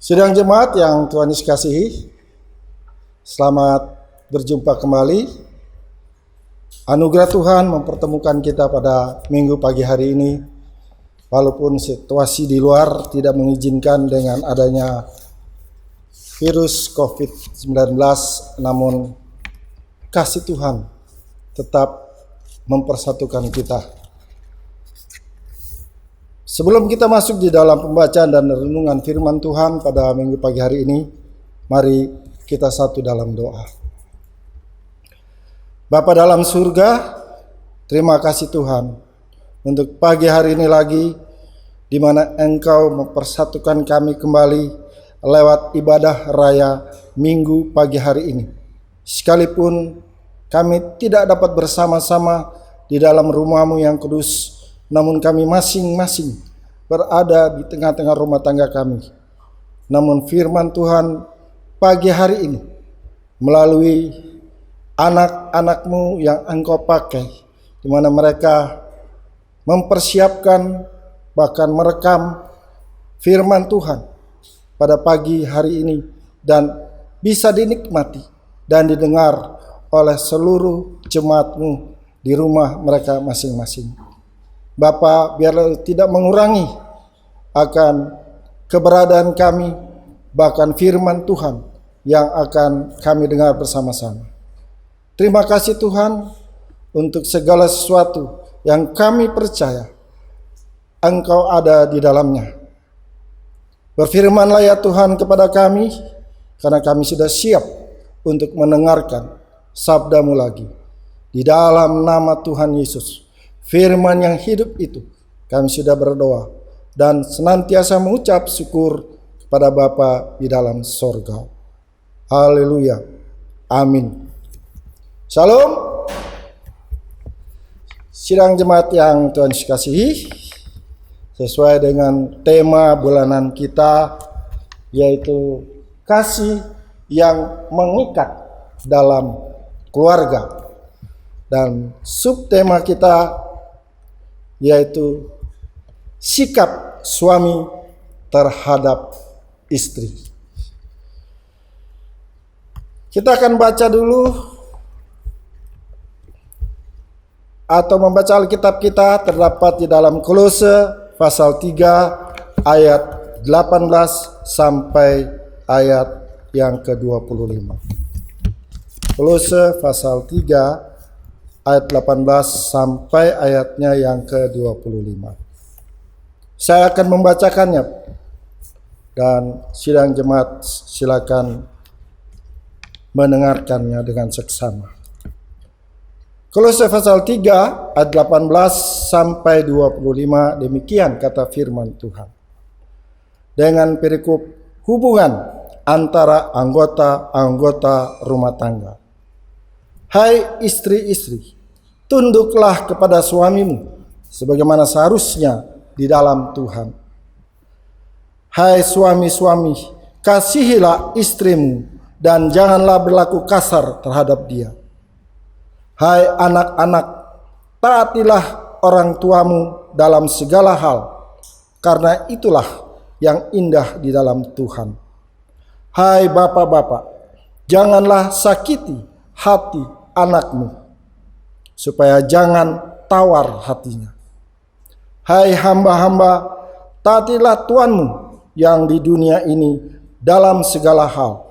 Sidang jemaat yang Tuhan Yesus kasihi, selamat berjumpa kembali. Anugerah Tuhan mempertemukan kita pada minggu pagi hari ini, walaupun situasi di luar tidak mengizinkan dengan adanya virus COVID-19, namun kasih Tuhan tetap mempersatukan kita. Sebelum kita masuk di dalam pembacaan dan renungan firman Tuhan pada minggu pagi hari ini, mari kita satu dalam doa. Bapa dalam surga, terima kasih Tuhan untuk pagi hari ini lagi, di mana Engkau mempersatukan kami kembali lewat ibadah raya minggu pagi hari ini. Sekalipun kami tidak dapat bersama-sama di dalam rumah-Mu yang kudus, namun kami masing-masing berada di tengah-tengah rumah tangga kami. Namun firman Tuhan pagi hari ini melalui anak-anak-Mu yang Engkau pakai, di mana mereka mempersiapkan bahkan merekam firman Tuhan pada pagi hari ini dan bisa dinikmati dan didengar oleh seluruh jemaat-Mu di rumah mereka masing-masing. Bapa, biarlah tidak mengurangi akan keberadaan kami, bahkan firman Tuhan yang akan kami dengar bersama-sama. Terima kasih Tuhan untuk segala sesuatu yang kami percaya Engkau ada di dalamnya. Berfirmanlah ya Tuhan kepada kami, karena kami sudah siap untuk mendengarkan sabda-Mu lagi. Di dalam nama Tuhan Yesus, firman yang hidup itu, kami sudah berdoa dan senantiasa mengucap syukur kepada Bapa di dalam sorga. Haleluya. Amin. Shalom. Sidang jemaat yang Tuhan kasihi, sesuai dengan tema bulanan kita, yaitu kasih yang mengikat dalam keluarga. Dan subtema kita yaitu sikap suami terhadap istri. Kita akan baca dulu atau membaca Alkitab kita, terdapat di dalam Kolose pasal 3 ayat 18 sampai ayat yang ke-25. Kolose pasal 3 ayat 18 sampai ayatnya yang ke-25. Saya akan membacakannya dan sidang jemaat silakan mendengarkannya dengan seksama. Kolose pasal 3 ayat 18 sampai 25, demikian kata firman Tuhan. Dengan perikop hubungan antara anggota-anggota rumah tangga. Hai istri-istri, tunduklah kepada suamimu sebagaimana seharusnya di dalam Tuhan. Hai suami-suami, kasihilah istrimu dan janganlah berlaku kasar terhadap dia. Hai anak-anak, taatilah orang tuamu dalam segala hal, karena itulah yang indah di dalam Tuhan. Hai bapak-bapak, janganlah sakiti hati anakmu, supaya jangan tawar hatinya. Hai hamba-hamba, taatilah Tuanmu yang di dunia ini dalam segala hal.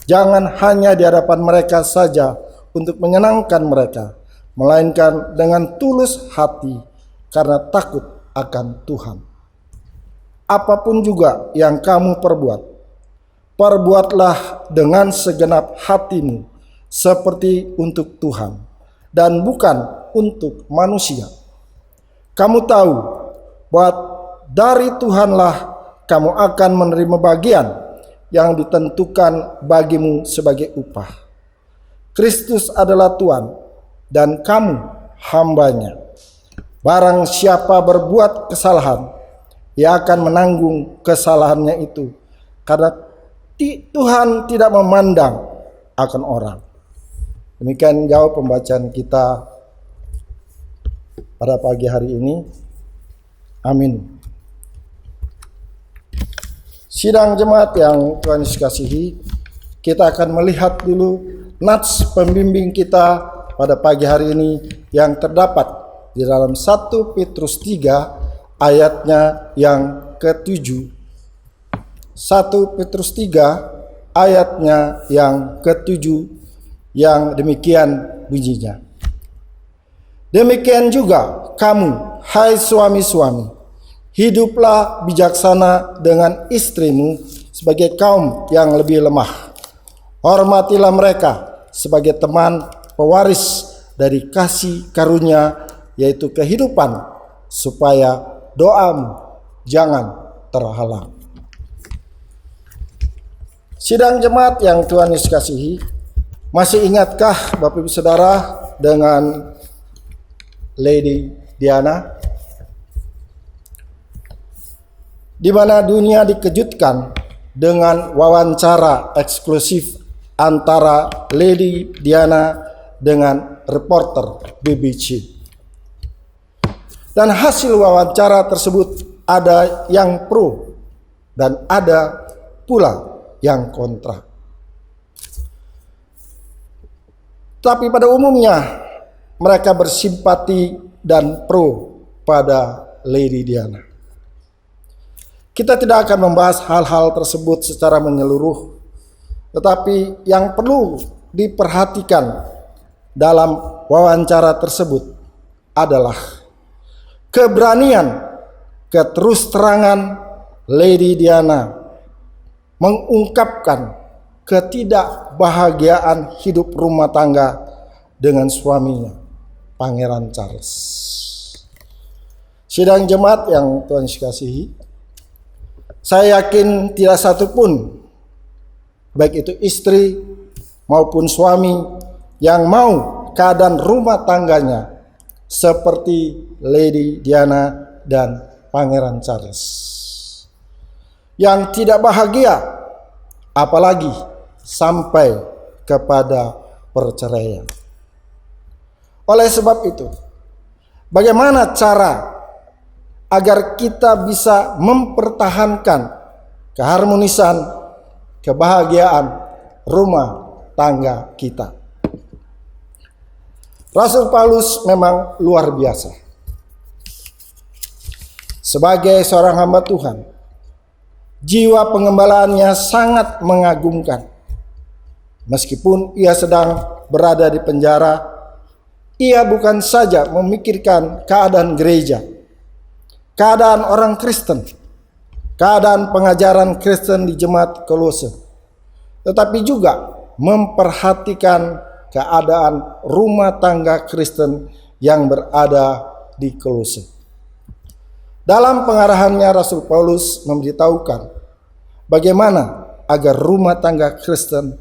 Jangan hanya di hadapan mereka saja untuk menyenangkan mereka, melainkan dengan tulus hati karena takut akan Tuhan. Apapun juga yang kamu perbuat, perbuatlah dengan segenap hatimu, seperti untuk Tuhan dan bukan untuk manusia. Kamu tahu bahwa dari Tuhanlah kamu akan menerima bagian yang ditentukan bagimu sebagai upah. Kristus adalah Tuhan dan kamu hambanya. Barang siapa berbuat kesalahan, ia akan menanggung kesalahannya itu, karena Tuhan tidak memandang akan orang. Demikian jauh pembacaan kita pada pagi hari ini. Amin. Sidang jemaat yang Tuhan Yesus kasihi, kita akan melihat dulu nats pembimbing kita pada pagi hari ini yang terdapat di dalam 1 Petrus 3 ayatnya yang ke-7. 1 Petrus 3 ayatnya yang ke-7 yang demikian bunyinya. Demikian juga kamu, hai suami-suami, hiduplah bijaksana dengan istrimu sebagai kaum yang lebih lemah. Hormatilah mereka sebagai teman pewaris dari kasih karunia, yaitu kehidupan, supaya doamu jangan terhalang. Sidang jemaat yang Tuhan Yesus kasihi, masih ingatkah Bapak Ibu Saudara dengan Lady Diana? Di mana dunia dikejutkan dengan wawancara eksklusif antara Lady Diana dengan reporter BBC. Dan hasil wawancara tersebut ada yang pro dan ada pula yang kontra. Tapi pada umumnya mereka bersimpati dan pro pada Lady Diana. Kita tidak akan membahas hal-hal tersebut secara menyeluruh, tetapi yang perlu diperhatikan dalam wawancara tersebut adalah keberanian, keterus-terangan Lady Diana mengungkapkan ketidakbahagiaan hidup rumah tangga dengan suaminya, Pangeran Charles. Sidang jemaat yang Tuhan kasihi, saya yakin tidak satu pun, baik itu istri maupun suami, yang mau keadaan rumah tangganya seperti Lady Diana dan Pangeran Charles. Yang tidak bahagia, apalagi sampai kepada perceraian. Oleh sebab itu, bagaimana cara agar kita bisa mempertahankan keharmonisan, kebahagiaan rumah tangga kita? Rasul Paulus memang luar biasa. Sebagai seorang hamba Tuhan, jiwa pengembalaannya sangat mengagumkan. Meskipun ia sedang berada di penjara, ia bukan saja memikirkan keadaan gereja, keadaan orang Kristen, keadaan pengajaran Kristen di jemaat Kolose, tetapi juga memperhatikan keadaan rumah tangga Kristen yang berada di Kolose. Dalam pengarahannya, Rasul Paulus memberitahukan bagaimana agar rumah tangga Kristen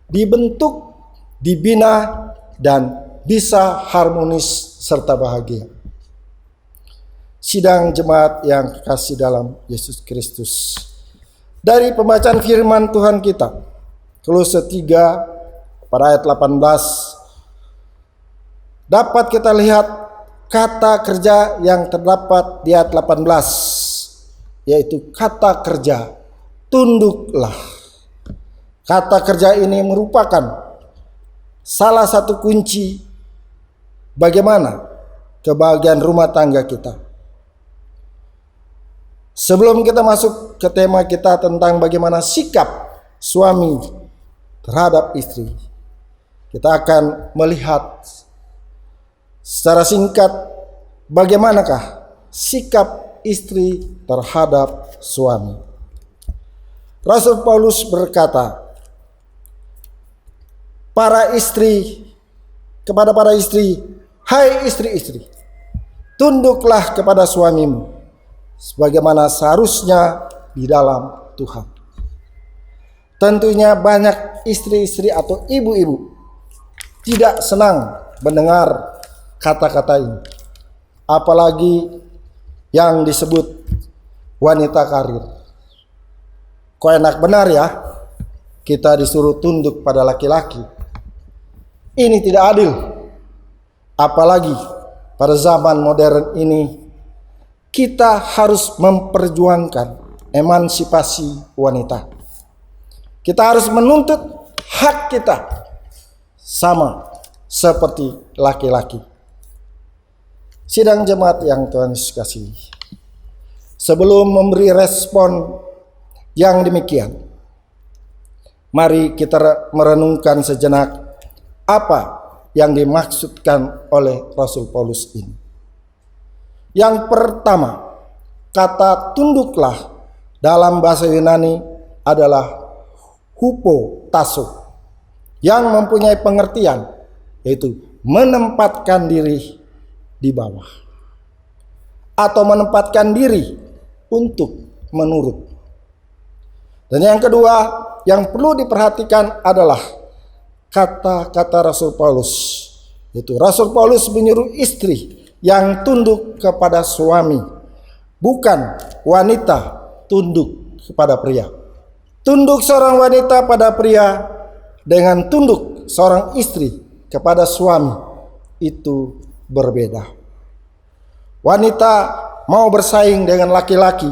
dibentuk, dibina, dan bisa harmonis serta bahagia. Sidang jemaat yang kekasih dalam Yesus Kristus, dari pembacaan firman Tuhan kita, Kolose 3 pada ayat 18, dapat kita lihat kata kerja yang terdapat di ayat 18, yaitu kata kerja tunduklah. Kata kerja ini merupakan salah satu kunci bagaimana kebahagiaan rumah tangga kita. Sebelum kita masuk ke tema kita tentang bagaimana sikap suami terhadap istri, kita akan melihat secara singkat bagaimanakah sikap istri terhadap suami. Rasul Paulus berkata, kepada para istri, hai istri-istri, tunduklah kepada suamimu sebagaimana seharusnya di dalam Tuhan. Tentunya banyak istri-istri atau ibu-ibu tidak senang mendengar kata-kata ini, apalagi yang disebut wanita karir. Kok enak benar ya kita disuruh tunduk pada laki-laki. Ini tidak adil, apalagi pada zaman modern ini. Kita harus memperjuangkan emansipasi wanita. Kita harus menuntut hak kita sama seperti laki-laki. Sidang jemaat yang Tuhan Yesus kasihi, sebelum memberi respon yang demikian, mari kita merenungkan sejenak apa yang dimaksudkan oleh Rasul Paulus ini. Yang pertama, kata tunduklah dalam bahasa Yunani adalah hupotasso, yang mempunyai pengertian yaitu menempatkan diri di bawah atau menempatkan diri untuk menurut. Dan yang kedua yang perlu diperhatikan adalah kata-kata Rasul Paulus, yaitu Rasul Paulus menyuruh istri yang tunduk kepada suami, bukan wanita tunduk kepada pria. Tunduk seorang wanita pada pria dengan tunduk seorang istri kepada suami itu berbeda. Wanita mau bersaing dengan laki-laki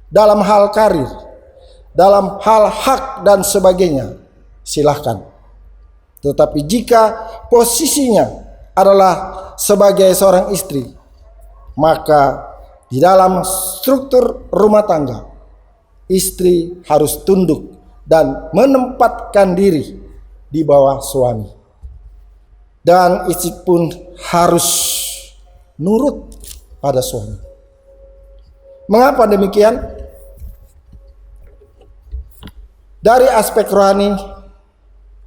dalam hal karir, dalam hal hak dan sebagainya, silahkan. Tetapi jika posisinya adalah sebagai seorang istri, maka di dalam struktur rumah tangga, istri harus tunduk dan menempatkan diri di bawah suami. Dan istri pun harus nurut pada suami. Mengapa demikian? Dari aspek rohani,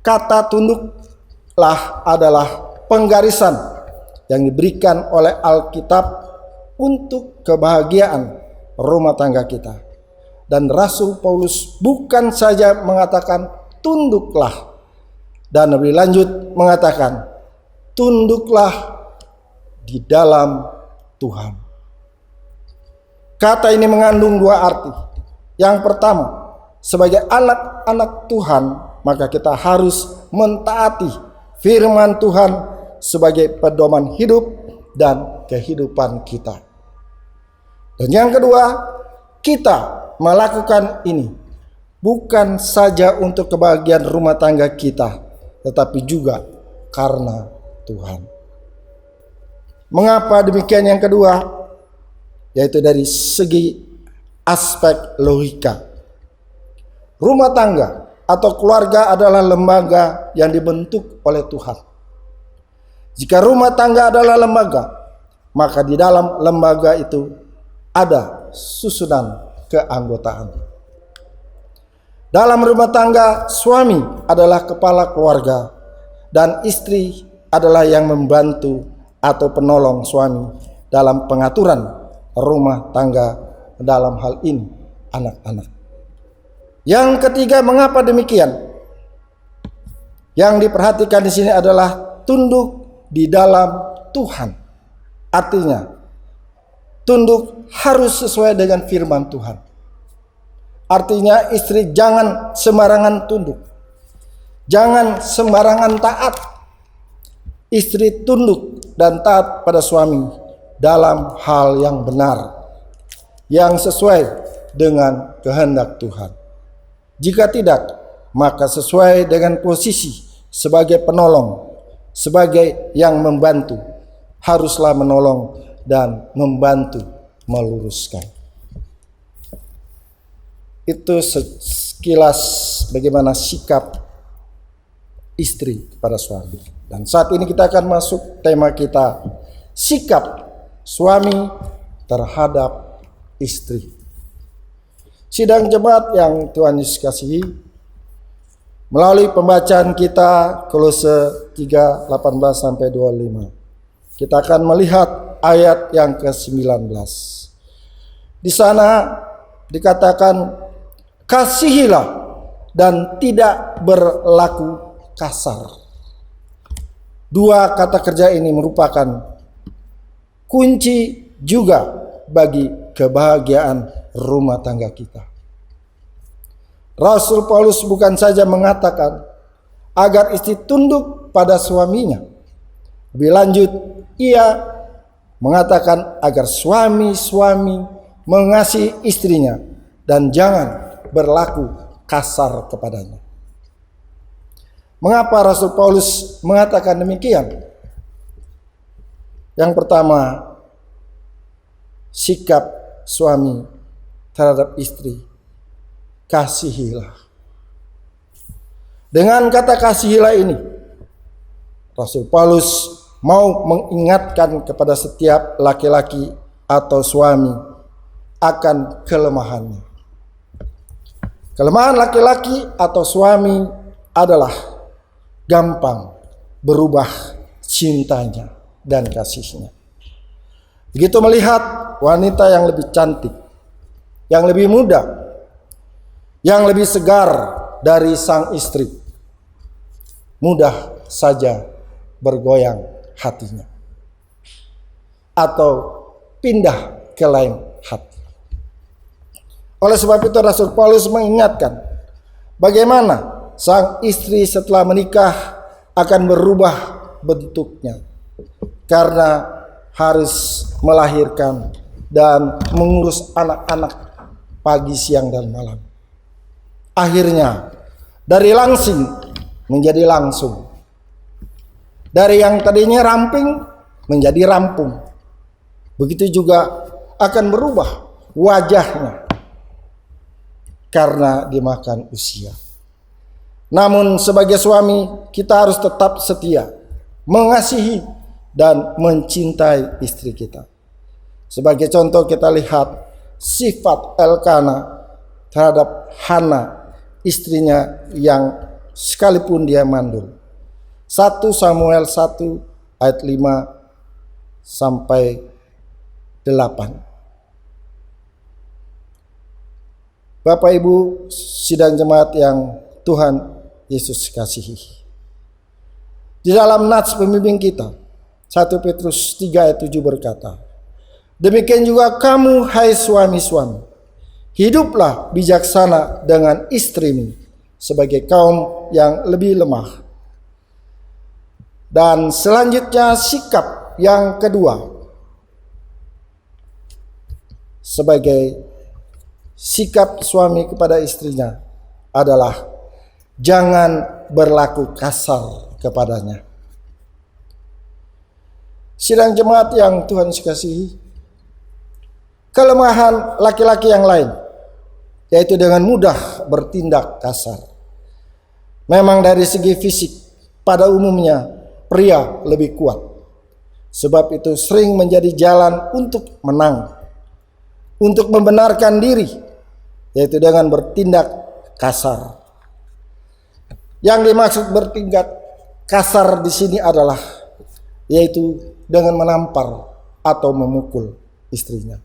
kata tunduklah adalah penggarisan yang diberikan oleh Alkitab untuk kebahagiaan rumah tangga kita. Dan Rasul Paulus bukan saja mengatakan tunduklah, dan lebih lanjut mengatakan tunduklah di dalam Tuhan. Kata ini mengandung dua arti. Yang pertama, sebagai anak-anak Tuhan, maka kita harus mentaati firman Tuhan sebagai pedoman hidup dan kehidupan kita. Dan yang kedua, kita melakukan ini bukan saja untuk kebahagiaan rumah tangga kita, tetapi juga karena Tuhan. Mengapa demikian yang kedua? Yaitu dari segi aspek logika. Rumah tangga atau keluarga adalah lembaga yang dibentuk oleh Tuhan. Jika rumah tangga adalah lembaga, maka di dalam lembaga itu ada susunan keanggotaan. Dalam rumah tangga, suami adalah kepala keluarga dan istri adalah yang membantu atau penolong suami dalam pengaturan rumah tangga, dalam hal ini anak-anak. Yang ketiga, mengapa demikian? Yang diperhatikan di sini adalah tunduk di dalam Tuhan. Artinya, tunduk harus sesuai dengan firman Tuhan. Artinya istri jangan sembarangan tunduk, jangan sembarangan taat. Istri tunduk dan taat pada suami dalam hal yang benar, yang sesuai dengan kehendak Tuhan. Jika tidak, maka sesuai dengan posisi sebagai penolong, sebagai yang membantu, haruslah menolong dan membantu meluruskan. Itu sekilas bagaimana sikap istri kepada suami. Dan saat ini kita akan masuk tema kita, sikap suami terhadap istri. Sidang jemaat yang Tuhan Yesus kasihi, melalui pembacaan kita Kolose 3:18-25, kita akan melihat ayat yang ke-19. Di sana dikatakan, kasihilah dan tidak berlaku kasar. Dua kata kerja ini merupakan kunci juga bagi kebahagiaan rumah tangga kita. Rasul Paulus bukan saja mengatakan agar istri tunduk pada suaminya. Lebih lanjut, ia mengatakan agar suami-suami mengasihi istrinya dan jangan berlaku kasar kepadanya. Mengapa Rasul Paulus mengatakan demikian? Yang pertama, sikap suami terhadap istri, kasihilah. Dengan kata kasihilah ini, Rasul Paulus mau mengingatkan kepada setiap laki-laki atau suami akan kelemahannya. Kelemahan laki-laki atau suami adalah gampang berubah cintanya dan kasihnya. Begitu melihat wanita yang lebih cantik, yang lebih muda, yang lebih segar dari sang istri, mudah saja bergoyang hatinya atau pindah ke lain hati. Oleh sebab itu Rasul Paulus mengingatkan bagaimana sang istri setelah menikah akan berubah bentuknya karena harus melahirkan dan mengurus anak-anak pagi, siang, dan malam. Akhirnya dari langsing menjadi langsung, dari yang tadinya ramping menjadi rampung. Begitu juga akan berubah wajahnya karena dimakan usia. Namun sebagai suami kita harus tetap setia, mengasihi dan mencintai istri kita. Sebagai contoh kita lihat sifat Elkana terhadap Hana, istrinya yang sekalipun dia mandul. 1 Samuel 1 ayat 5 sampai 8. Bapak Ibu sidang jemaat yang Tuhan Yesus kasihi. Di dalam nats pembimbing kita 1 Petrus 3 ayat 7 berkata, demikian juga kamu hai suami-suami, hiduplah bijaksana dengan istrimu sebagai kaum yang lebih lemah. Dan selanjutnya sikap yang kedua sebagai sikap suami kepada istrinya adalah jangan berlaku kasar kepadanya. Sidang jemaat yang Tuhan kasihi, kelemahan laki-laki yang lain yaitu dengan mudah bertindak kasar. Memang dari segi fisik pada umumnya pria lebih kuat. Sebab itu sering menjadi jalan untuk menang, untuk membenarkan diri, yaitu dengan bertindak kasar. Yang dimaksud bertindak kasar di sini adalah yaitu dengan menampar atau memukul istrinya.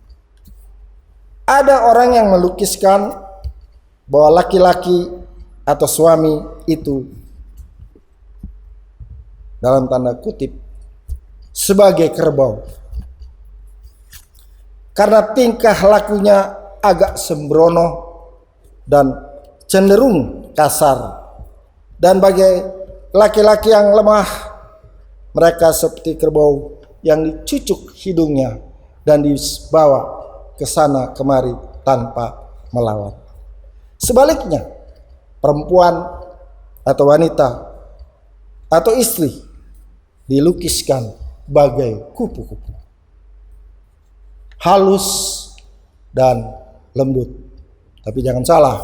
Ada orang yang melukiskan bahwa laki-laki atau suami itu dalam tanda kutip sebagai kerbau karena tingkah lakunya agak sembrono dan cenderung kasar. Dan bagi laki-laki yang lemah, mereka seperti kerbau yang dicucuk hidungnya dan dibawa ke sana kemari tanpa melawan. Sebaliknya, perempuan atau wanita atau istri dilukiskan bagai kupu-kupu, halus dan lembut. Tapi jangan salah,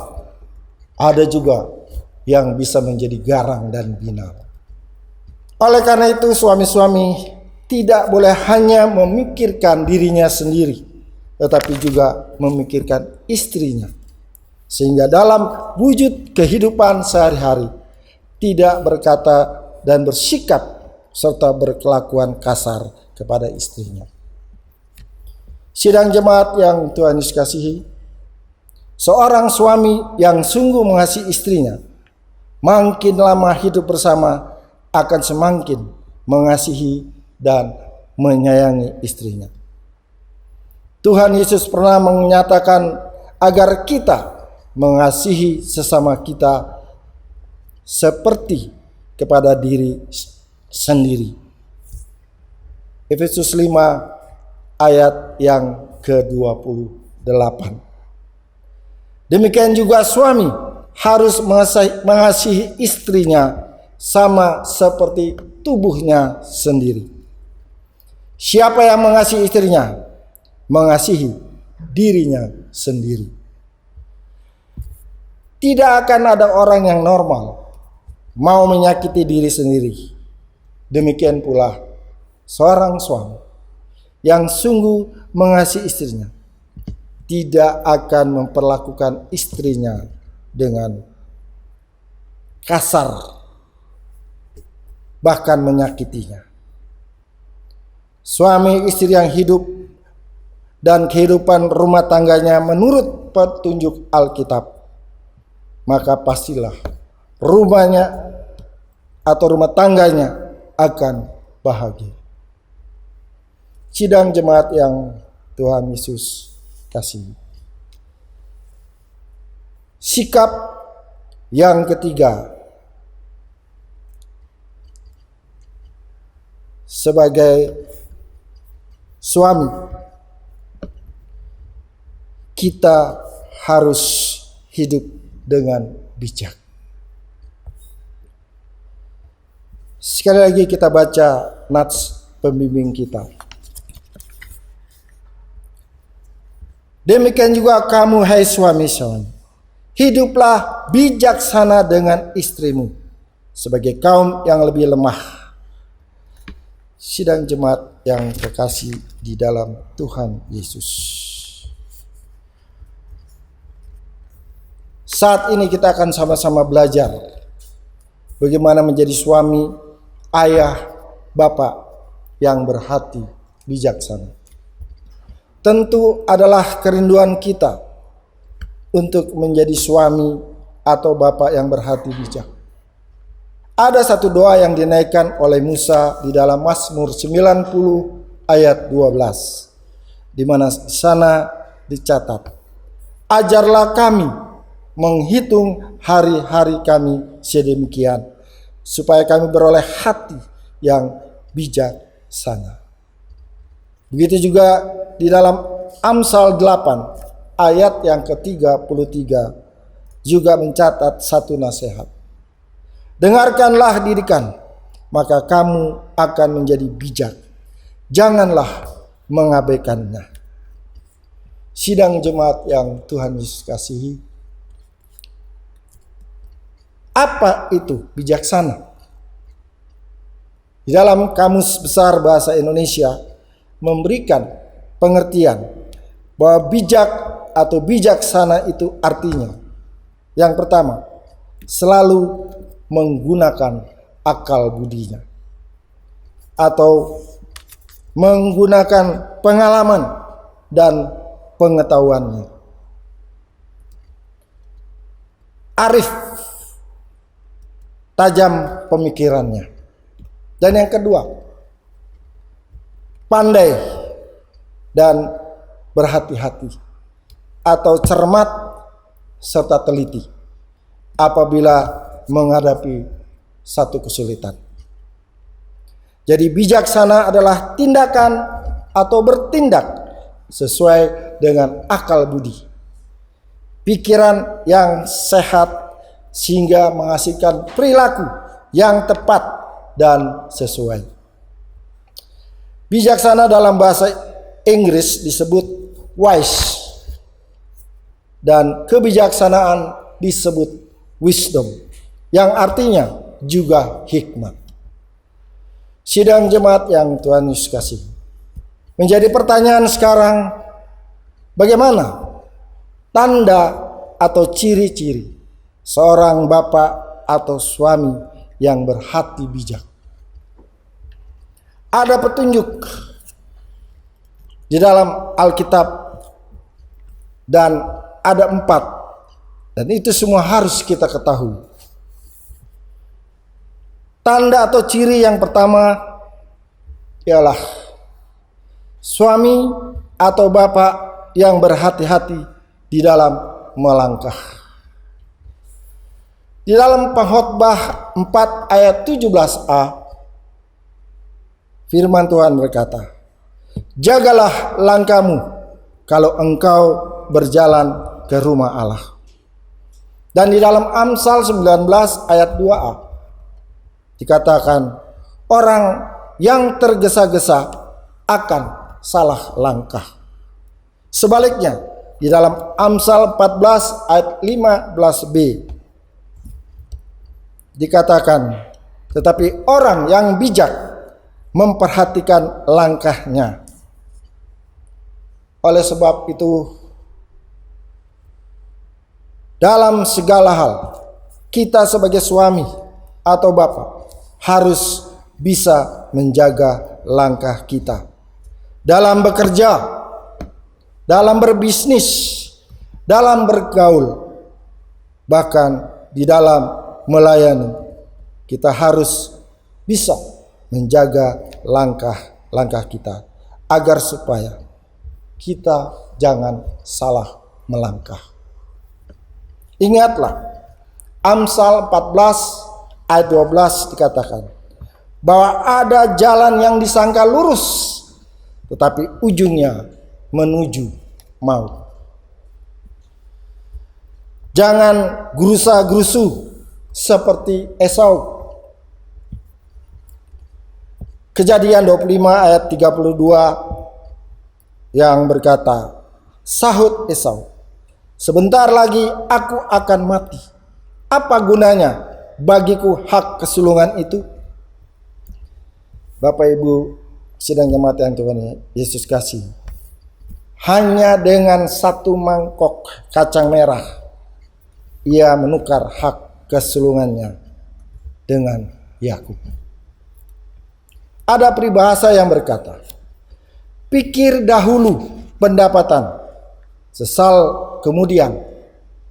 ada juga yang bisa menjadi garang dan binar. Oleh karena itu suami-suami tidak boleh hanya memikirkan dirinya sendiri, tetapi juga memikirkan istrinya. Sehingga dalam wujud kehidupan sehari-hari tidak berkata dan bersikap serta berkelakuan kasar kepada istrinya. Sidang jemaat yang Tuhan Yesus kasihi, seorang suami yang sungguh mengasihi istrinya makin lama hidup bersama akan semakin mengasihi dan menyayangi istrinya. Tuhan Yesus pernah menyatakan agar kita mengasihi sesama kita seperti kepada diri sendiri. Efesus 5 ayat yang ke-28. Demikian juga suami harus mengasihi istrinya sama seperti tubuhnya sendiri. Siapa yang mengasihi istrinya, mengasihi dirinya sendiri. Tidak akan ada orang yang normal mau menyakiti diri sendiri. Demikian pula seorang suami yang sungguh mengasihi istrinya tidak akan memperlakukan istrinya dengan kasar, bahkan menyakitinya. Suami istri yang hidup dan kehidupan rumah tangganya menurut petunjuk Alkitab, maka pastilah rumahnya atau rumah tangganya akan bahagia. Sidang jemaat yang Tuhan Yesus kasihi. Sikap yang ketiga, sebagai suami, kita harus hidup dengan bijak. Sekali lagi kita baca nats pembimbing kita. Demikian juga kamu, hai suami-suami, hiduplah bijaksana dengan istrimu sebagai kaum yang lebih lemah. Sidang jemaat yang terkasih di dalam Tuhan Yesus. Saat ini kita akan sama-sama belajar bagaimana menjadi suami, ayah, bapak yang berhati bijaksana. Tentu adalah kerinduan kita untuk menjadi suami atau bapak yang berhati bijak. Ada satu doa yang dinaikkan oleh Musa di dalam Mazmur 90 ayat 12, di mana sana dicatat, ajarlah kami menghitung hari-hari kami sedemikian, supaya kami beroleh hati yang bijaksana. Begitu juga di dalam Amsal 8 ayat yang ke-33 juga mencatat satu nasihat. Dengarkanlah didikan, maka kamu akan menjadi bijak. Janganlah mengabaikannya. Sidang jemaat yang Tuhan Yesus kasihi. Apa itu bijaksana? Di dalam Kamus Besar Bahasa Indonesia memberikan pengertian bahwa bijak atau bijaksana itu artinya, yang pertama, selalu menggunakan akal budinya atau menggunakan pengalaman dan pengetahuannya. Arif, tajam pemikirannya. Dan yang kedua, pandai dan berhati-hati atau cermat serta teliti apabila menghadapi satu kesulitan. Jadi bijaksana adalah tindakan atau bertindak sesuai dengan akal budi, pikiran yang sehat sehingga menghasilkan perilaku yang tepat dan sesuai. Bijaksana dalam bahasa Inggris disebut wise dan kebijaksanaan disebut wisdom, yang artinya juga hikmat. Sidang jemaat yang Tuhan Yesus kasih. Menjadi pertanyaan sekarang, bagaimana tanda atau ciri-ciri seorang bapak atau suami yang berhati bijak? Ada petunjuk di dalam Alkitab dan ada 4, dan itu semua harus kita ketahui. Tanda atau ciri yang pertama ialah suami atau bapak yang berhati-hati di dalam melangkah. Di dalam Pengkhotbah 4 ayat 17a, firman Tuhan berkata, jagalah langkahmu kalau engkau berjalan ke rumah Allah. Dan di dalam Amsal 19 ayat 2a dikatakan, orang yang tergesa-gesa akan salah langkah. Sebaliknya, di dalam Amsal 14 ayat 15b dikatakan, tetapi orang yang bijak memperhatikan langkahnya. Oleh sebab itu, dalam segala hal, kita sebagai suami atau bapak harus bisa menjaga langkah kita. Dalam bekerja, dalam berbisnis, dalam bergaul, bahkan di dalam melayani, kita harus bisa menjaga langkah-langkah kita agar supaya kita jangan salah melangkah. Ingatlah, Amsal 14 ayat 12 dikatakan bahwa ada jalan yang disangka lurus, tetapi ujungnya menuju maut. Jangan gerusa-gerusu seperti Esau. Kejadian 25 ayat 32 yang berkata, sahut Esau, sebentar lagi aku akan mati. Apa gunanya bagiku hak kesulungan itu? Bapak Ibu sidang jemaat yang Tuhan Yesus kasih, hanya dengan satu mangkok kacang merah ia menukar hak kesulungannya dengan Yakub. Ada peribahasa yang berkata, pikir dahulu pendapatan, sesal kemudian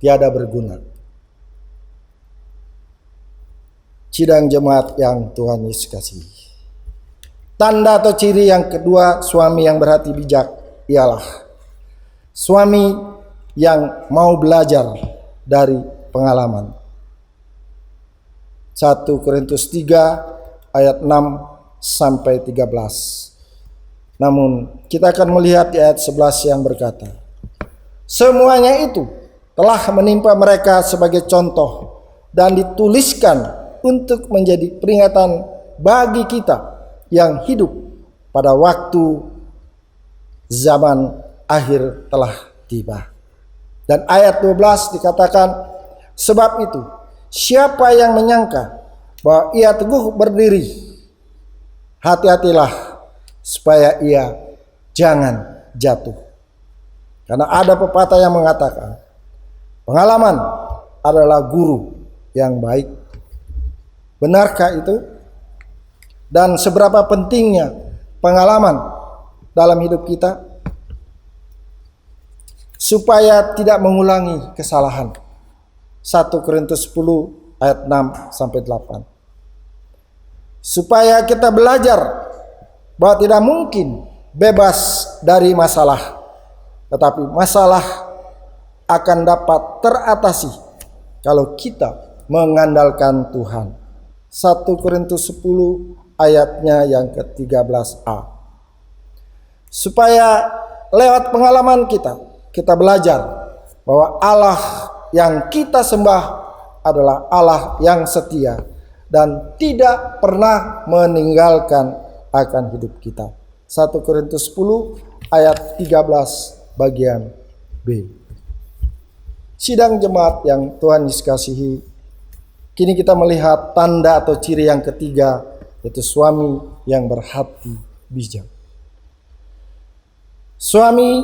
tiada berguna. Sidang jemaat yang Tuhan Yesus kasih, tanda atau ciri yang kedua suami yang berhati bijak ialah suami yang mau belajar dari pengalaman. 1 Korintus 3 ayat 6 sampai 13. Namun kita akan melihat di ayat 11 yang berkata, semuanya itu telah menimpa mereka sebagai contoh dan dituliskan untuk menjadi peringatan bagi kita yang hidup pada waktu zaman akhir telah tiba. Dan ayat 12 dikatakan, sebab itu siapa yang menyangka bahwa ia teguh berdiri, hati-hatilah supaya ia jangan jatuh. Karena ada pepatah yang mengatakan, pengalaman adalah guru yang baik. Benarkah itu? Dan seberapa pentingnya pengalaman dalam hidup kita supaya tidak mengulangi kesalahan. 1 Korintus 10 ayat 6 sampai 8. Supaya kita belajar bahwa tidak mungkin bebas dari masalah, tetapi masalah akan dapat teratasi kalau kita mengandalkan Tuhan. 1 Korintus 10 ayatnya yang ke-13a. Supaya lewat pengalaman kita belajar bahwa Allah yang kita sembah adalah Allah yang setia dan tidak pernah meninggalkan akan hidup kita. 1 Korintus 10 ayat 13 bagian B. Sidang jemaat yang Tuhan Yesus kasihi, kini kita melihat tanda atau ciri yang ketiga, yaitu suami yang berhati bijak. Suami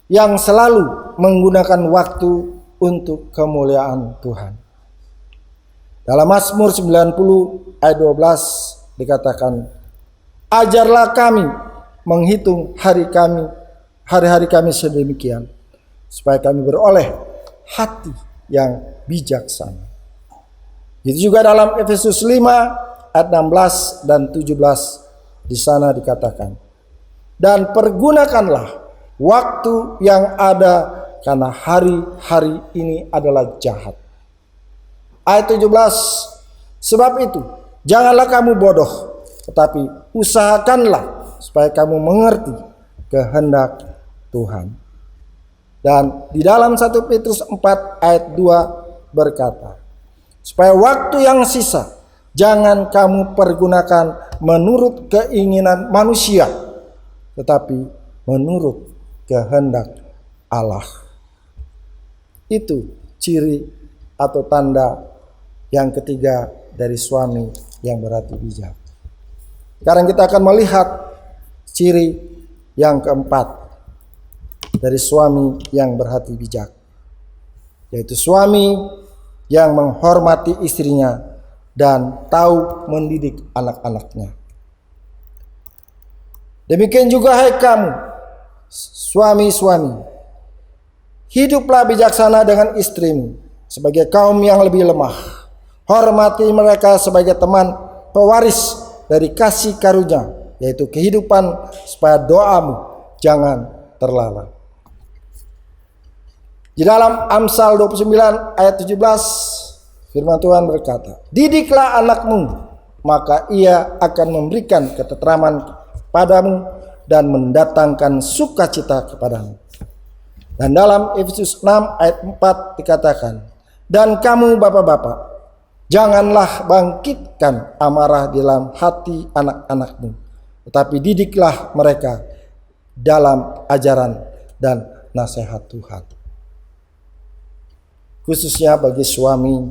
yang selalu menggunakan waktu untuk kemuliaan Tuhan. Dalam Mazmur 90 ayat 12 dikatakan, ajarlah kami menghitung hari-hari kami sedemikian, supaya kami beroleh hati yang bijaksana. Itu juga dalam Efesus 5 ayat 16 dan 17 di sana dikatakan, dan pergunakanlah waktu yang ada karena hari-hari ini adalah jahat. Ayat 17, sebab itu janganlah kamu bodoh, tetapi usahakanlah supaya kamu mengerti kehendak Tuhan. Dan di dalam 1 Petrus 4 ayat 2 berkata, supaya waktu yang sisa jangan kamu pergunakan menurut keinginan manusia, tetapi menurut kehendak Allah. Itu ciri atau tanda yang ketiga dari suami yang berhati bijak. Sekarang kita akan melihat ciri yang keempat dari suami yang berhati bijak, yaitu suami yang menghormati istrinya dan tahu mendidik anak-anaknya. Demikian juga hai kamu, suami-suami, hiduplah bijaksana dengan istrimu sebagai kaum yang lebih lemah. Hormati mereka sebagai teman pewaris dari kasih karunia, yaitu kehidupan, supaya doamu jangan terlalai. Di dalam Amsal 29 ayat 17 firman Tuhan berkata, didiklah anakmu, maka ia akan memberikan ketentraman padamu dan mendatangkan sukacita kepadamu. Dan dalam Efesus 6 ayat 4 dikatakan, dan kamu bapak-bapak, janganlah bangkitkan amarah di dalam hati anak-anakmu, tetapi didiklah mereka dalam ajaran dan nasihat Tuhan. Khususnya bagi suami,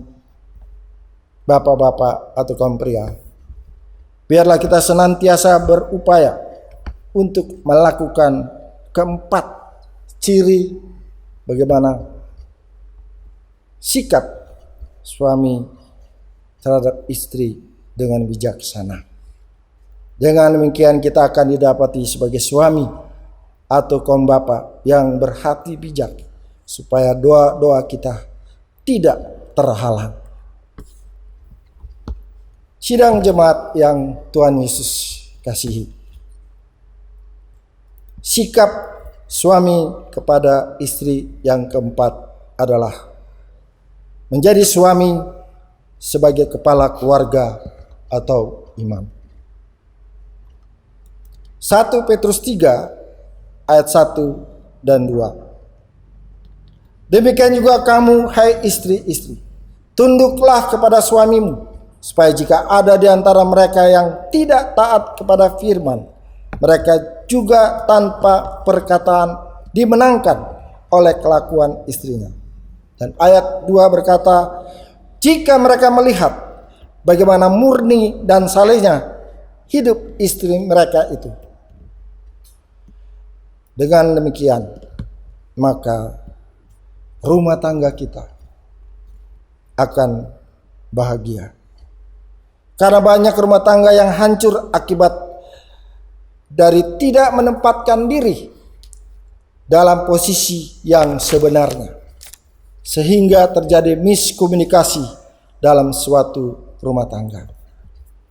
bapak-bapak atau kaum pria, biarlah kita senantiasa berupaya untuk melakukan keempat ciri bagaimana sikap suami terhadap istri dengan bijaksana. Dengan demikian kita akan didapati sebagai suami atau kaum bapak yang berhati bijak, supaya doa-doa kita tidak terhalang. Sidang jemaat yang Tuhan Yesus kasihi, sikap suami kepada istri yang keempat adalah menjadi suami sebagai kepala keluarga atau imam. 1 Petrus 3 ayat 1 dan 2. Demikian juga kamu, hai istri-istri, tunduklah kepada suamimu, supaya jika ada di antara mereka yang tidak taat kepada firman, mereka juga tanpa perkataan dimenangkan oleh kelakuan istrinya. Dan ayat 2 berkata, jika mereka melihat bagaimana murni dan salehnya hidup istri mereka itu, dengan demikian maka rumah tangga kita akan bahagia. Karena banyak rumah tangga yang hancur akibat dari tidak menempatkan diri dalam posisi yang sebenarnya, sehingga terjadi miskomunikasi dalam suatu rumah tangga.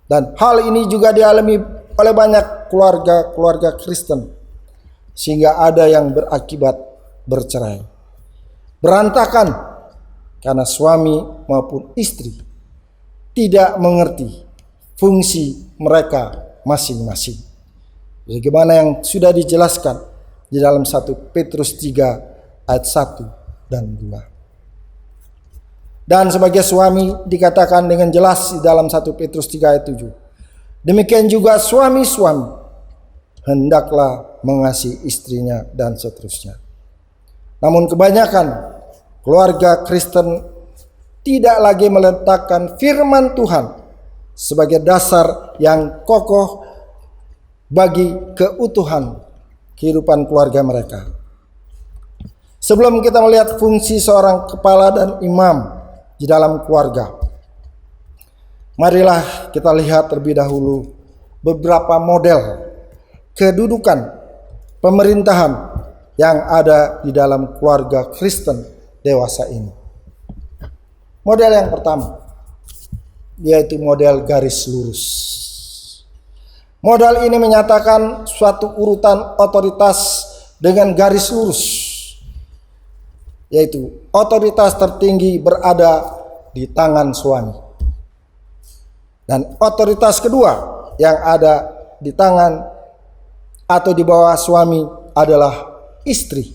Dan hal ini juga dialami oleh banyak keluarga-keluarga Kristen, sehingga ada yang berakibat bercerai, berantakan karena suami maupun istri tidak mengerti fungsi mereka masing-masing. Bagaimana yang sudah dijelaskan di dalam 1 Petrus 3 ayat 1 dan 2. Dan sebagai suami dikatakan dengan jelas di dalam 1 Petrus 3 ayat 7. Demikian juga suami-suami hendaklah mengasihi istrinya dan seterusnya. Namun kebanyakan keluarga Kristen tidak lagi meletakkan firman Tuhan sebagai dasar yang kokoh bagi keutuhan kehidupan keluarga mereka. Sebelum kita melihat fungsi seorang kepala dan imam di dalam keluarga, marilah kita lihat terlebih dahulu beberapa model kedudukan pemerintahan yang ada di dalam keluarga Kristen dewasa ini. Model yang pertama yaitu model garis lurus. Model ini menyatakan suatu urutan otoritas dengan garis lurus, yaitu otoritas tertinggi berada di tangan suami, dan otoritas kedua yang ada di tangan atau di bawah suami adalah istri.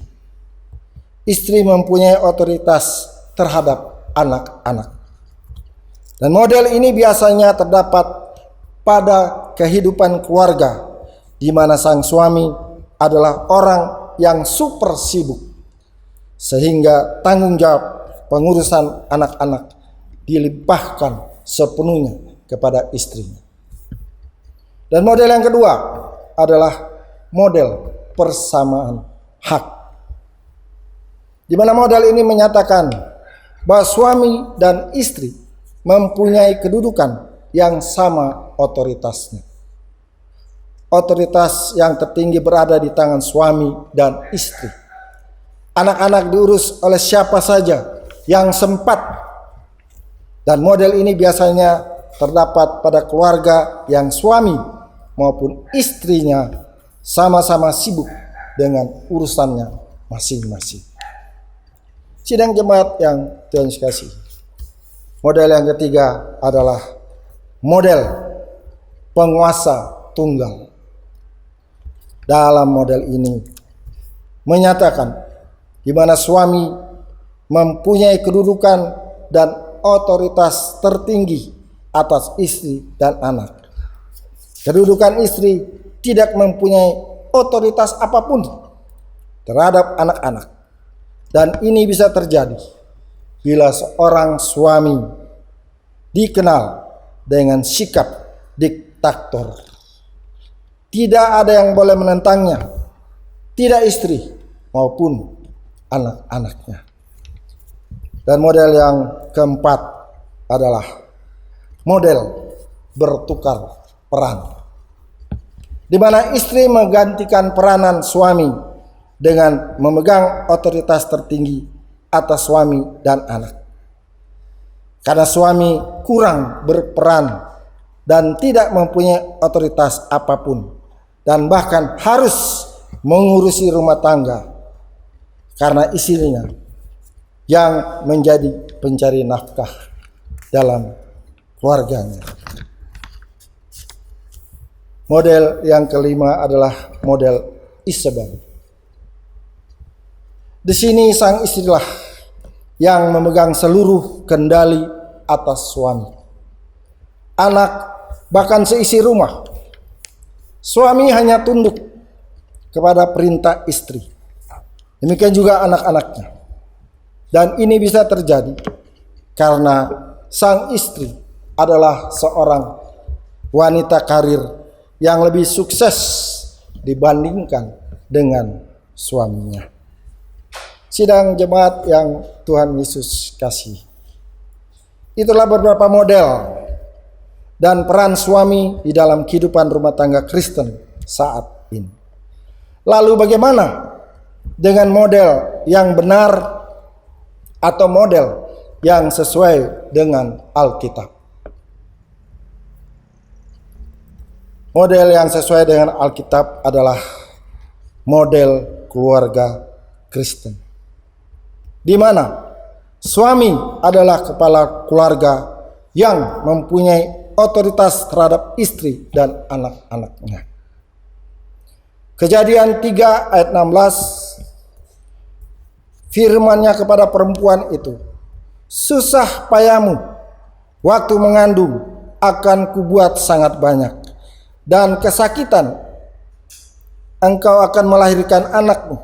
istri mempunyai otoritas terhadap anak-anak. Dan model ini biasanya terdapat pada kehidupan keluarga, di mana sang suami adalah orang yang super sibuk, sehingga tanggung jawab pengurusan anak-anak dilimpahkan sepenuhnya kepada istrinya. Dan model yang kedua adalah model persamaan hak, di mana model ini menyatakan bahwa suami dan istri mempunyai kedudukan yang sama otoritasnya. Otoritas yang tertinggi berada di tangan suami dan istri. Anak-anak diurus oleh siapa saja yang sempat, dan model ini biasanya terdapat pada keluarga yang suami maupun istrinya sama-sama sibuk dengan urusannya masing-masing. Sidang jemaat yang Tuhan kasih, model yang ketiga adalah model penguasa tunggal. Dalam model ini menyatakan di mana suami mempunyai kedudukan dan otoritas tertinggi atas istri dan anak. Kedudukan istri tidak mempunyai otoritas apapun terhadap anak-anak. Dan ini bisa terjadi bila seorang suami dikenal dengan sikap diktator. Tidak ada yang boleh menentangnya, tidak istri maupun anak-anaknya. Dan model yang keempat adalah model bertukar peran, di mana istri menggantikan peranan suami dengan memegang otoritas tertinggi atas suami dan anak. Karena suami kurang berperan dan tidak mempunyai otoritas apapun, dan bahkan harus mengurusi rumah tangga karena istrinya yang menjadi pencari nafkah dalam keluarganya. Model yang kelima adalah model Isabel. Di sini sang istrilah yang memegang seluruh kendali atas suami, anak, bahkan seisi rumah. Suami hanya tunduk kepada perintah istri. Demikian juga anak-anaknya. Dan ini bisa terjadi karena sang istri adalah seorang wanita karir yang lebih sukses dibandingkan dengan suaminya. Sidang jemaat yang Tuhan Yesus kasih, itulah beberapa model dan peran suami di dalam kehidupan rumah tangga Kristen saat ini. Lalu bagaimana dengan model yang benar atau model yang sesuai dengan Alkitab? Model yang sesuai dengan Alkitab adalah model keluarga Kristen, di mana suami adalah kepala keluarga yang mempunyai otoritas terhadap istri dan anak-anaknya. Kejadian 3 ayat 16, firman-Nya kepada perempuan itu, susah payamu waktu mengandung akan kubuat sangat banyak, dan kesakitan engkau akan melahirkan anakmu,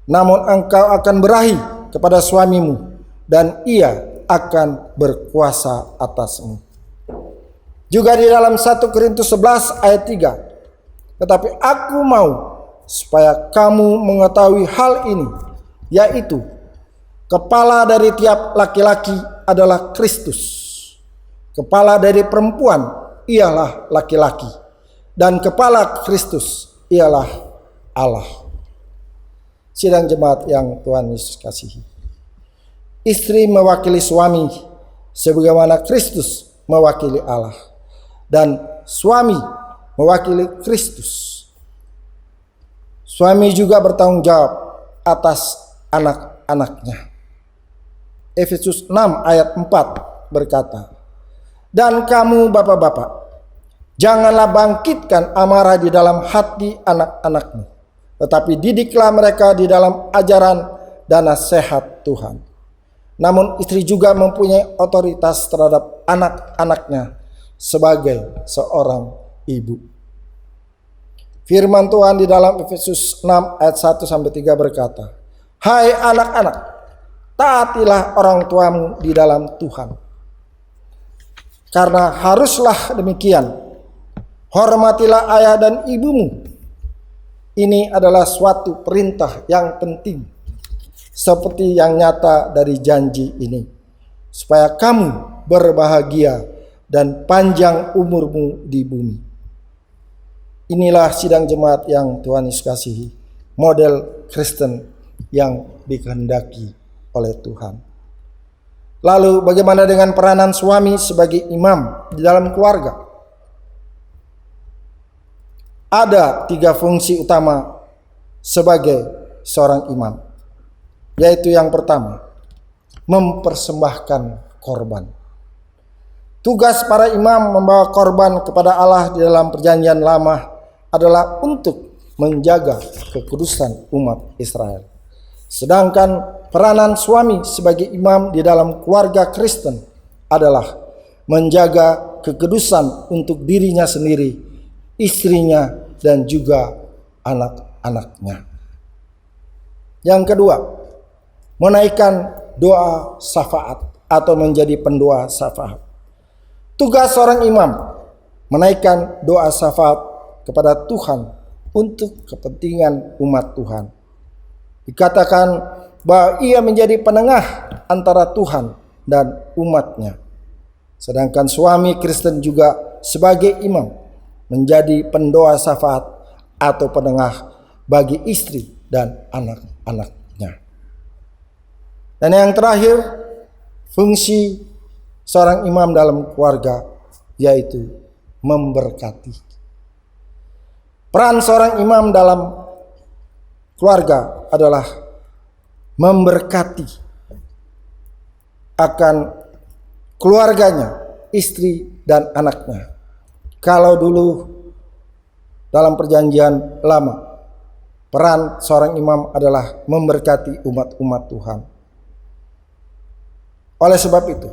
namun engkau akan berahi kepada suamimu, dan ia akan berkuasa atasmu. Juga di dalam 1 Korintus 11 ayat 3, tetapi aku mau supaya kamu mengetahui hal ini, yaitu kepala dari tiap laki-laki adalah Kristus, kepala dari perempuan ialah laki-laki, dan kepala Kristus ialah Allah. Sidang jemaat yang Tuhan Yesus kasihi, istri mewakili suami sebagaimana Kristus mewakili Allah, dan suami mewakili Kristus. Suami juga bertanggung jawab atas anak-anaknya. Efesus 6 ayat 4 berkata, dan kamu bapak-bapak, janganlah bangkitkan amarah di dalam hati anak-anakmu, tetapi didiklah mereka di dalam ajaran dan nasihat Tuhan. Namun istri juga mempunyai otoritas terhadap anak-anaknya sebagai seorang ibu. Firman Tuhan di dalam Efesus 6 ayat 1-3 berkata, "Hai anak-anak, taatilah orang tuamu di dalam Tuhan. Karena haruslah demikian. Hormatilah ayah dan ibumu. Ini adalah suatu perintah yang penting, seperti yang nyata dari janji ini, supaya kamu berbahagia dan panjang umurmu di bumi." Inilah sidang jemaat yang Tuhan Yesus kasihi, model Kristen yang dikehendaki oleh Tuhan. Lalu bagaimana dengan peranan suami sebagai imam di dalam keluarga? Ada 3 fungsi utama sebagai seorang imam, yaitu yang pertama, mempersembahkan korban. Tugas para imam membawa korban kepada Allah di dalam perjanjian lama adalah untuk menjaga kekudusan umat Israel. Sedangkan peranan suami sebagai imam di dalam keluarga Kristen adalah menjaga kekudusan untuk dirinya sendiri, istrinya, dan juga anak-anaknya. Yang kedua, menaikkan doa syafaat atau menjadi pendoa syafaat. Tugas seorang imam menaikkan doa syafaat kepada Tuhan untuk kepentingan umat Tuhan. Dikatakan bahwa ia menjadi penengah antara Tuhan dan umatnya. Sedangkan suami Kristen juga sebagai imam menjadi pendoa syafaat atau penengah bagi istri dan anak-anaknya. Dan yang terakhir, fungsi seorang imam dalam keluarga yaitu memberkati. Peran seorang imam dalam keluarga adalah memberkati akan keluarganya, istri dan anaknya. Kalau dulu dalam perjanjian lama, peran seorang imam adalah memberkati umat-umat Tuhan. Oleh sebab itu,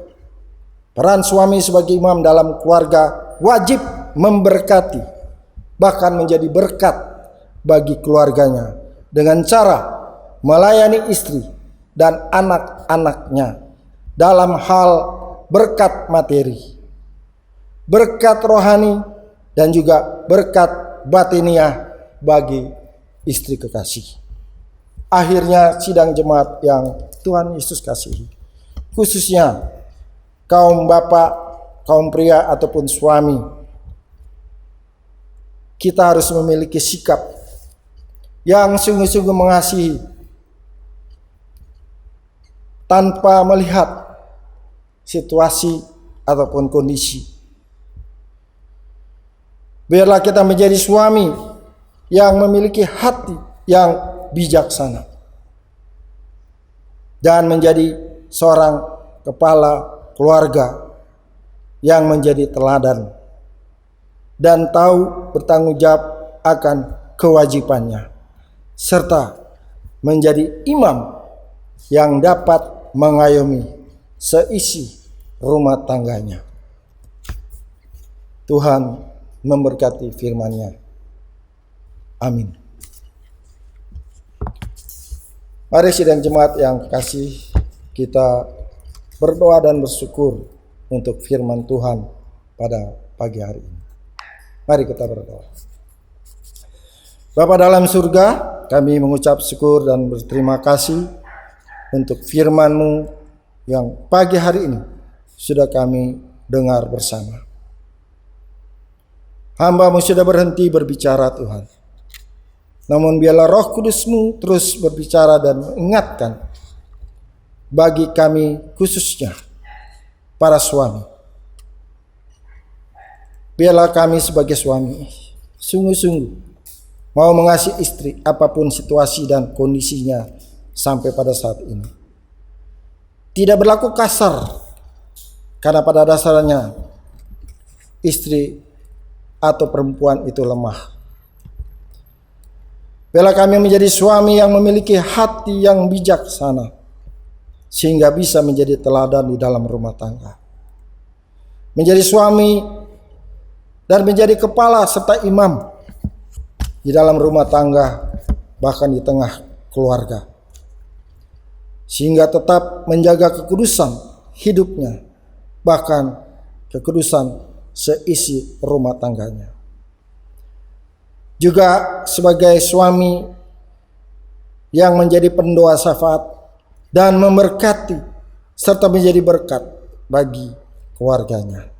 peran suami sebagai imam dalam keluarga wajib memberkati, bahkan menjadi berkat bagi keluarganya dengan cara melayani istri dan anak-anaknya dalam hal berkat materi, berkat rohani, dan juga berkat batiniah bagi istri kekasih. Akhirnya sidang jemaat yang Tuhan Yesus kasihi, khususnya kaum bapak, kaum pria ataupun suami, kita harus memiliki sikap yang sungguh-sungguh mengasihi tanpa melihat situasi ataupun kondisi. Biarlah kita menjadi suami yang memiliki hati yang bijaksana dan menjadi seorang kepala keluarga yang menjadi teladan dan tahu bertanggung jawab akan kewajibannya, serta menjadi imam yang dapat mengayomi seisi rumah tangganya. Tuhan memberkati firman-Nya. Amin. Mari sidang jemaat yang kekasih, kita berdoa dan bersyukur untuk firman Tuhan pada pagi hari ini. Mari kita berdoa. Bapa dalam surga, kami mengucap syukur dan berterima kasih untuk firman-Mu yang pagi hari ini sudah kami dengar bersama. Hamba-Mu sudah berhenti berbicara Tuhan. Namun biarlah Roh Kudus-Mu terus berbicara dan mengingatkan bagi kami khususnya para suami. Biarlah kami sebagai suami sungguh-sungguh mau mengasihi istri apapun situasi dan kondisinya sampai pada saat ini. Tidak berlaku kasar, karena pada dasarnya istri atau perempuan itu lemah. Biarlah kami menjadi suami yang memiliki hati yang bijaksana, sehingga bisa menjadi teladan di dalam rumah tangga. Menjadi suami dan menjadi kepala serta imam di dalam rumah tangga, bahkan di tengah keluarga, sehingga tetap menjaga kekudusan hidupnya, bahkan kekudusan seisi rumah tangganya. Juga sebagai suami yang menjadi pendoa syafaat dan memberkati serta menjadi berkat bagi keluarganya.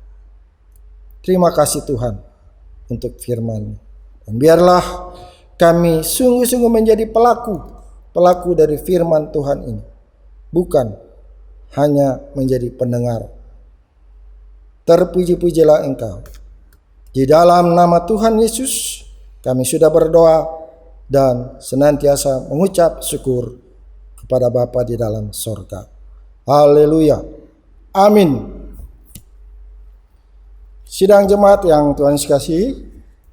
Terima kasih Tuhan untuk firman. Dan biarlah kami sungguh-sungguh menjadi pelaku dari firman Tuhan ini, bukan hanya menjadi pendengar. Terpuji-pujilah Engkau. Di dalam nama Tuhan Yesus kami sudah berdoa dan senantiasa mengucap syukur kepada Bapa di dalam sorga. Haleluya. Amin. Sidang jemaat yang Tuhan kasihi,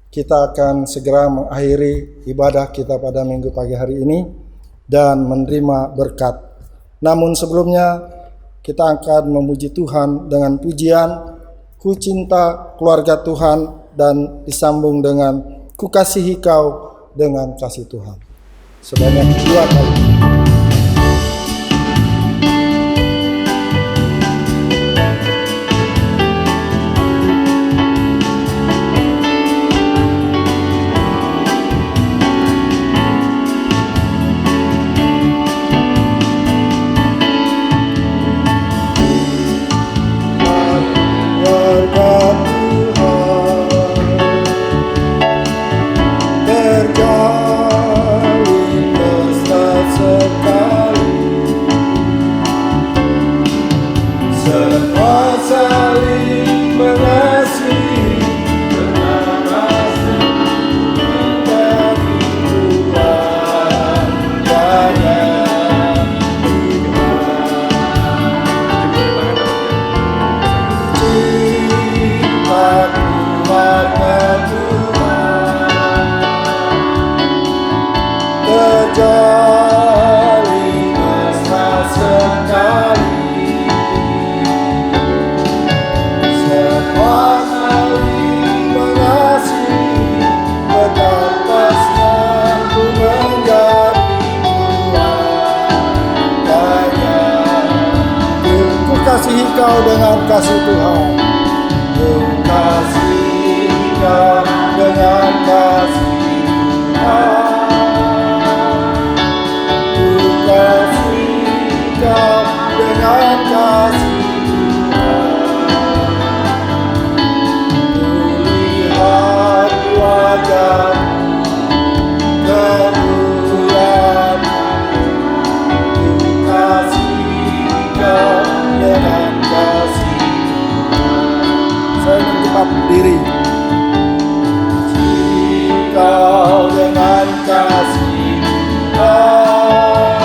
kita akan segera mengakhiri ibadah kita pada minggu pagi hari ini dan menerima berkat. Namun sebelumnya kita akan memuji Tuhan dengan pujian Ku cinta keluarga Tuhan dan disambung dengan Ku kasihi kau dengan kasih Tuhan. Sebanyak 2 kali. Kasihi kau dengan kasih Tuhan. Ku kasihi kau dengan kasih Tuhan. Ku kasihi kau dengan kasih Tuhan. Ku lihat wajah-Mu kemuliaan. Ku kasihi kau dengan kasih Tuhan. Saya cepat berdiri. Kau dengan kasih Tuhan.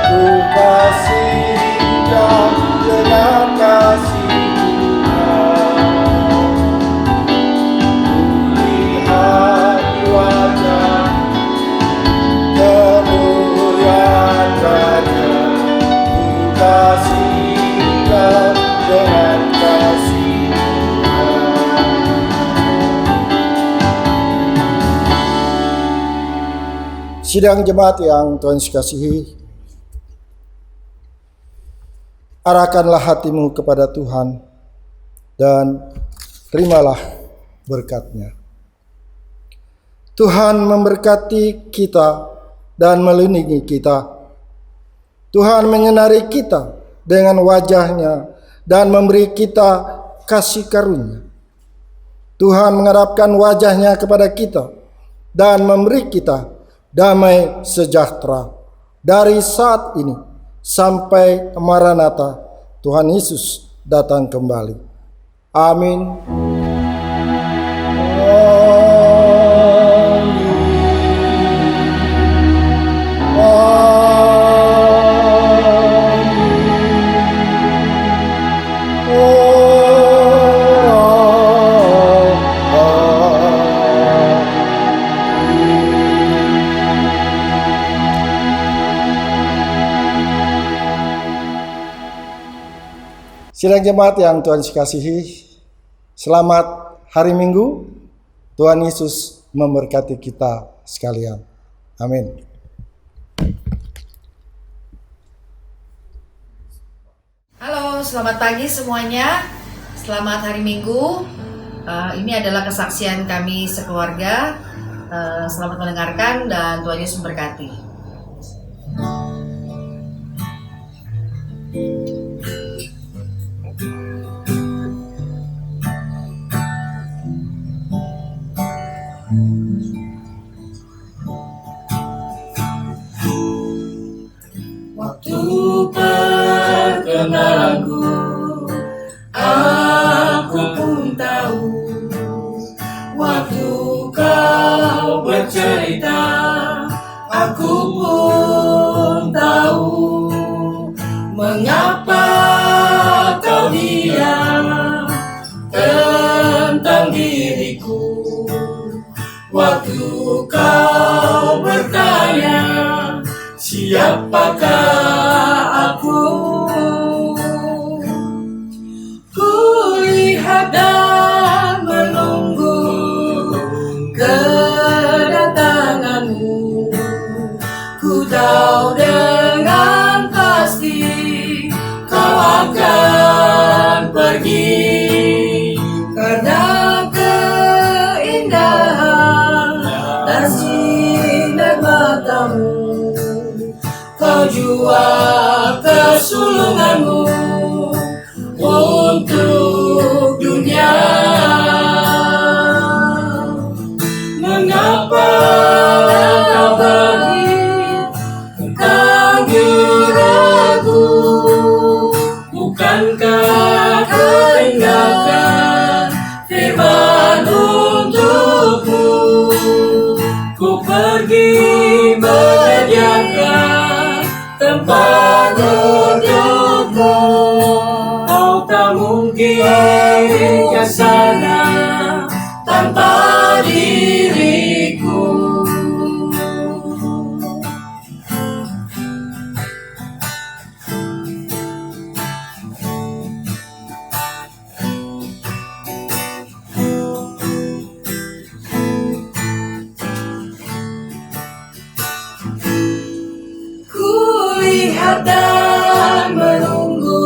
Ku kasihi kau dengan kasih Tuhan. Ku lihat wajah kemuliaan Raja. Kasihi kau dengan kasih Tuhan. Sidang jemaat yang Tuhan kasihi, arahkanlah hatimu kepada Tuhan dan terimalah berkat-Nya. Tuhan memberkati kita dan melindungi kita. Tuhan menyinari kita dengan wajah-Nya dan memberi kita kasih karunia. Tuhan menghadapkan wajah-Nya kepada kita dan memberi kita damai sejahtera dari saat ini sampai Maranatha, Tuhan Yesus datang kembali. Amin. Sidang jemaat yang Tuhan kasihi, selamat hari Minggu. Tuhan Yesus memberkati kita sekalian. Amin. Halo, selamat pagi semuanya. Selamat hari Minggu. Ini adalah kesaksian kami sekeluarga. Selamat mendengarkan dan Tuhan Yesus memberkati. Waktu perkenalanku, aku pun tahu. Waktu kau bercerita, aku pun tahu. Mengapa kau diam tentang diriku? Waktu kau bertanya, siapakah aku? Kulihat dan menunggu kedatanganmu. Ku tahu dengan pasti kau akan pergi, karena keindahan dan sinar matamu. Kau jual kesulunganmu untuk dunia. Mengapa kau pergi tentang diriku? Bukankah kau tinggalkan firman untukmu? Ku pergi menyediakan tempat untukmu. Kau tak mungkin ke sana tanpa diriku. Kulihat dan menunggu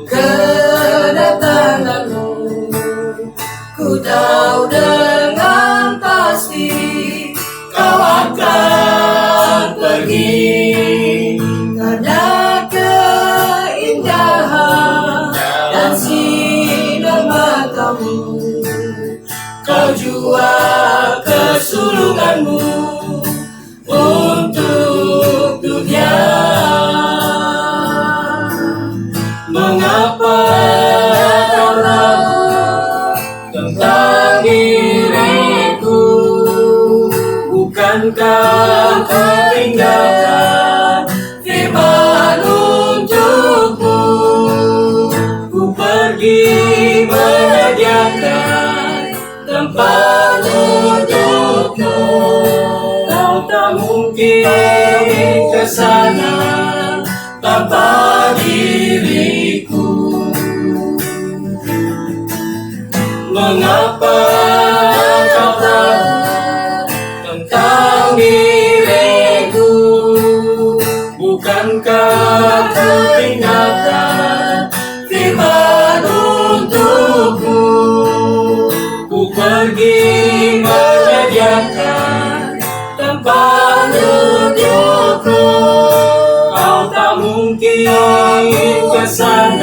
kedatanganmu. Ku tahu dengan pasti kau akan pergi, karena keindahan dan sinar matamu. Kau jual kesulunganmu untuk dunia. Mengapa kau ragu tentang diriku? Bukankah kau tinggalkan firman untukmu? Ku pergi menyediakan tempat untukmu. Kau tak mungkin ke sana tanpa diriku. Mengapa kau ragu tentang diriku? Bukankah kau tinggalkan firman untukmu? Ku pergi menyediakan tempat untukmu. Kau tak mungkin ke sana